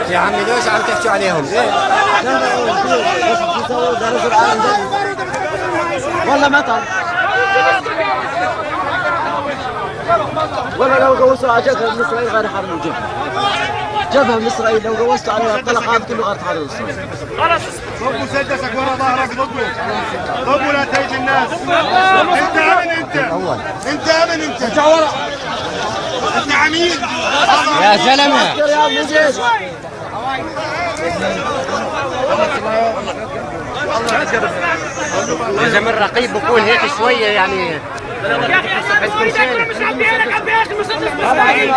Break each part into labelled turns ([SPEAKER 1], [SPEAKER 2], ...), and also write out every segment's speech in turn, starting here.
[SPEAKER 1] يا عمي ليش عم تحكوا عليهم؟
[SPEAKER 2] والله ما تعرف. والله لو قوصوا على جبهة من اسرائيل غير حرب الجبهة. جبهة من اسرائيل لو قوصتوا عليها الطلق هذا كله غير حرب اسرائيل.
[SPEAKER 3] خلاص ضب مسدسك ورا ظهرك ضبه لا تهج الناس. انت امن انت امن انت ورا انت عميل
[SPEAKER 1] يا زلمه إذا من رقيب بكون هيك شوية يعني
[SPEAKER 4] يا اخي انا مش عم بيعرف عم بيعرف المسدس باسرائيل.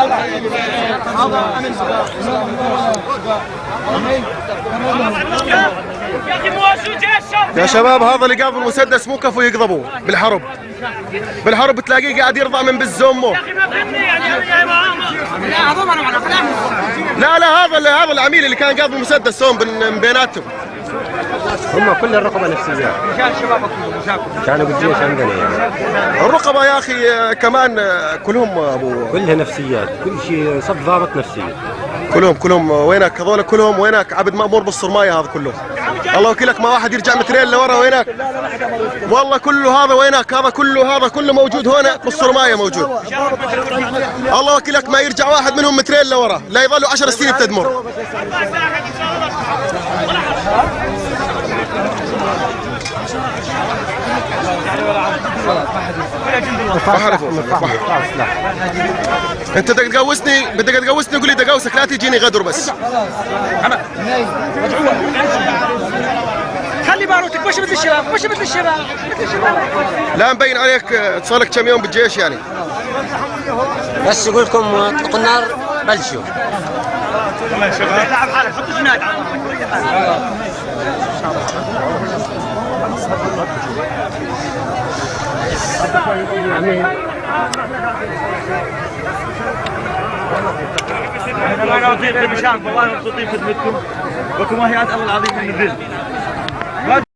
[SPEAKER 4] يا اخي موجود جيش
[SPEAKER 3] يا شباب. هذا اللي قاض المسدس مو كفو يقضبوا بالحرب. بالحرب تلاقيه قاعد يرضع من بز امه.
[SPEAKER 4] يا اخي ما فهمني يعني
[SPEAKER 3] لا هذا العميل اللي كان قاض المسدس هون من بيناتهم.
[SPEAKER 1] هم كل الرقبة نفسيات.
[SPEAKER 2] مشان شبابك
[SPEAKER 1] كانوا بالجيش عندنا يعني.
[SPEAKER 3] الرقبة يا اخي كمان كلهم ابو
[SPEAKER 1] كلها نفسيات، كل شيء صف ضابط نفسية.
[SPEAKER 3] كلهم وينك هذول كلهم وينك عبد مأمور بالصرماية هذا كله. الله وكيلك ما واحد يرجع مترين لورا وينك. والله كله هذا وينك هذا كله موجود هنا بالصرماية موجود. الله وكيلك ما يرجع واحد منهم مترين لورا لا يظلوا 10 سنين بتدمر. انت بدك تقوسني قول لي دقوسك لا تجيني غدر بس.
[SPEAKER 2] خلي باروتك مش مثل الشباب
[SPEAKER 3] لا مبين عليك صار لك كم يوم بالجيش يعني.
[SPEAKER 1] بس يقول لكم اطلقوا النار بلشوا.
[SPEAKER 4] والله شباب لعب حالك حط جناد على احنا مبسوطين بمشان والله مبسوطين بخدمتكم وكم هيئات الله العظيم من الذل.